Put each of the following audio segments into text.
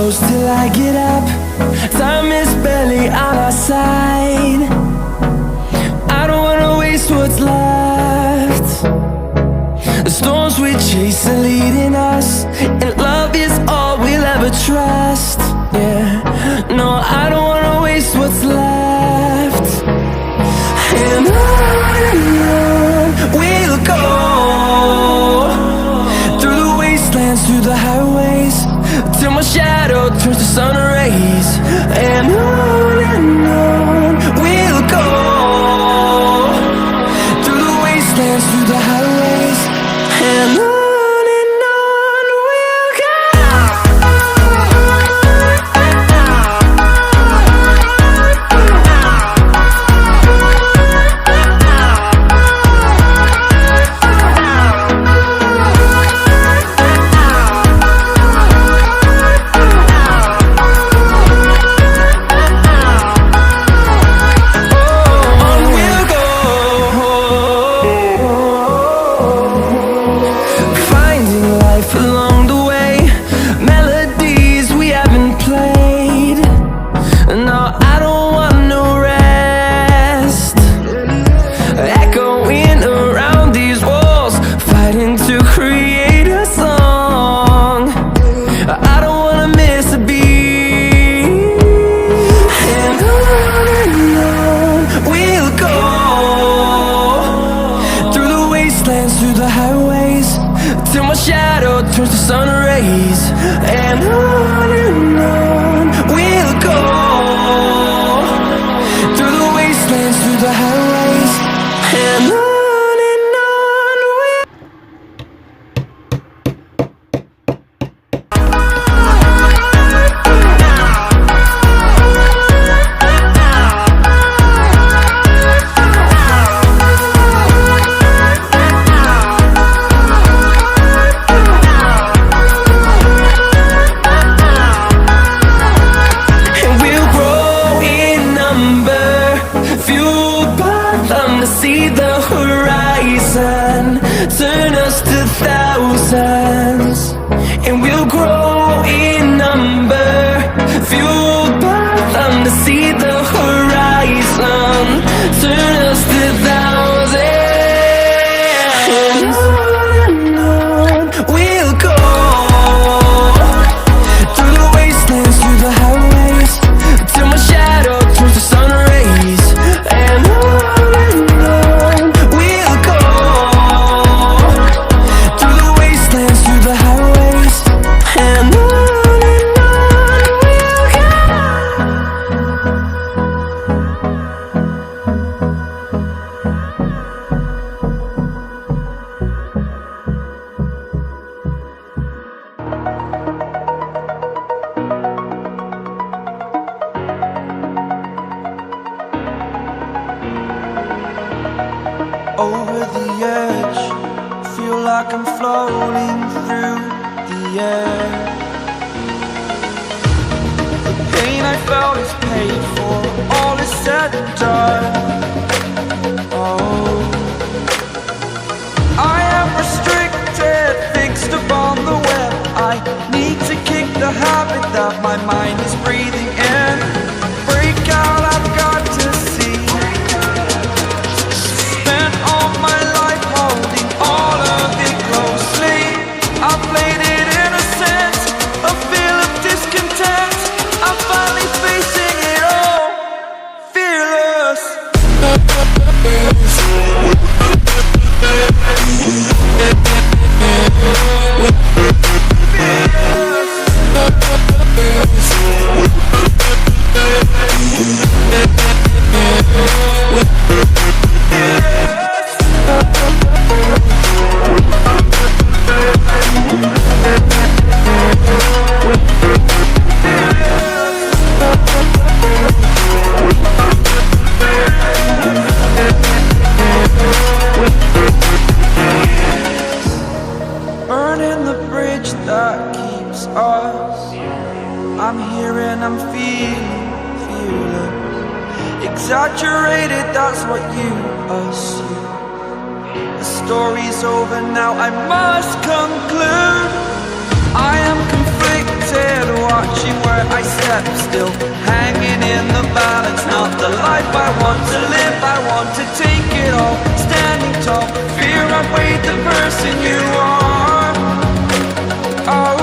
close till I get up. Time is barely on our side. I don't wanna waste what's left. The storms we chase are leading us, and love is all we'll ever trust. Yeah, no, I don't wanna waste what's left. And on we'll go, through the wastelands, through the highways, till my shadow turns to sun rays. And on we'll go, through the wastelands, through the highways, and on we'll go. Through the highways, till my shadow turns to sun rays. And on we'll go, through the wastelands, through the highways, and on we'll see the horizon, turn us to thousands, and we'll grow in number, fueled by them to see the horizon, turn us to thousands. And on we'll go, through the wastelands, through the highways, till my shadow turns to sun rays. And over the edge, feel like I'm floating through the air. The pain I felt is paid for, all is said and done. Oh, I am restricted, fixed upon the web. I need to kick the habit that my mind is breathing in. Break out, I've got to see. I'm here and I'm fearless. Exaggerated, that's what you assume. The story's over now, I must conclude. I am conflicted. scared, watching where I step, still hanging in the balance. Not the life I want to live, I want to take it all, standing tall. Fear I weighed the person you are. Oh,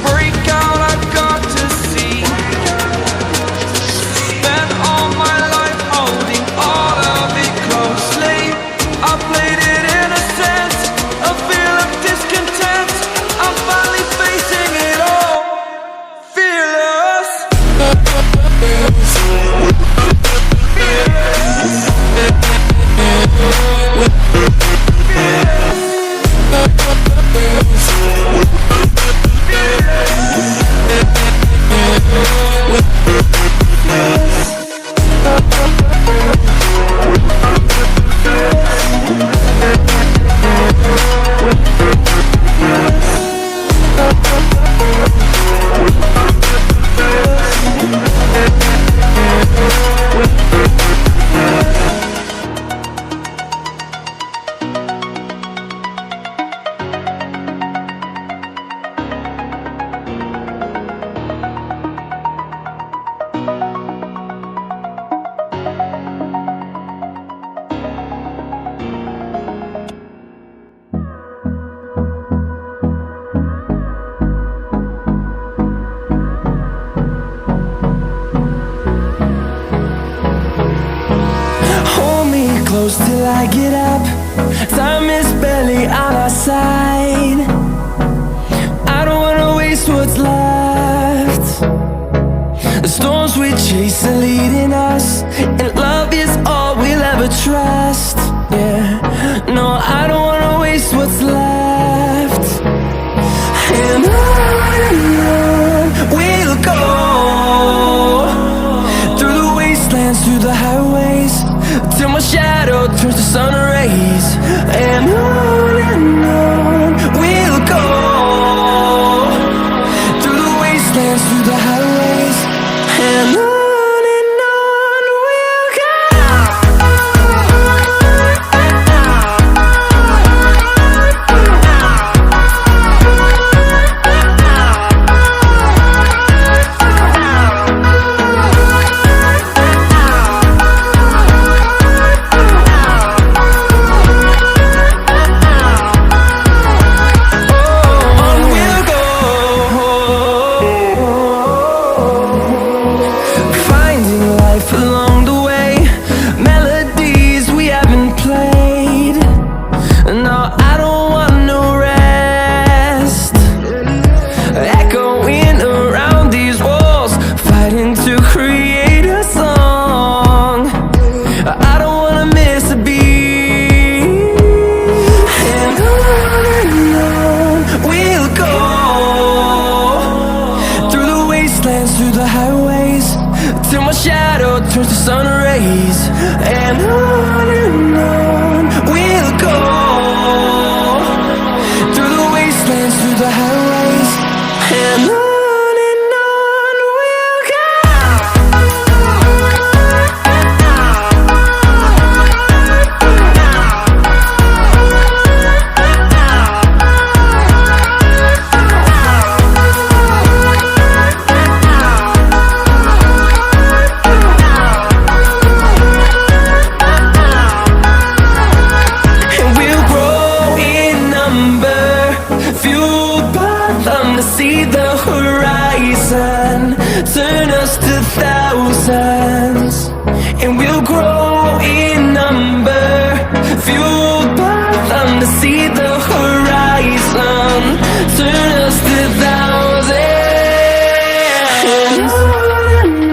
break out, I've got to see. Spent all my life holding all of it closely. I played it innocent, a feel of discontent. I'm finally facing it all, fearless. Close till I get up. Time is barely on our side. I don't wanna waste what's left. The storms we chase are leading us, and love is all we'll ever trust. Yeah, no, I don't wanna waste what's left. And on we'll go, through the wastelands, through the highways, till my shadow turns to sun rays. And on we'll go, through the wastelands, through the highways. And on we'll go. Along the way, melodies we haven't played. No, I don't want no rest. Echoing around these walls, fighting to create a song. I don't wanna miss a beat. And on we'll go, through the wastelands, through the highways, till my shadow turns to sun rays. And on we'll go, through the wastelands, through the highways. And on we'll go. See the horizon, turn us to thousands, and we'll grow in number, fueled by them to see the horizon, turn us to thousands. And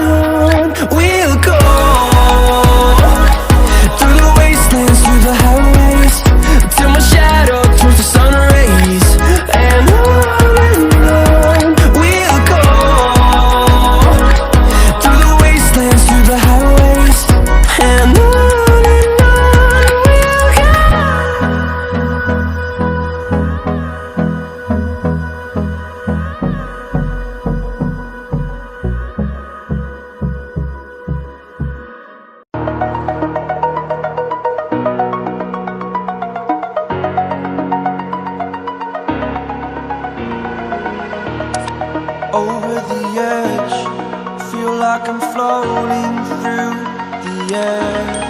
on we'll go, through the wastelands, through the highways, till my shadow turns to sun rays. And we'll go, through the wastelands, like I'm floating through the air.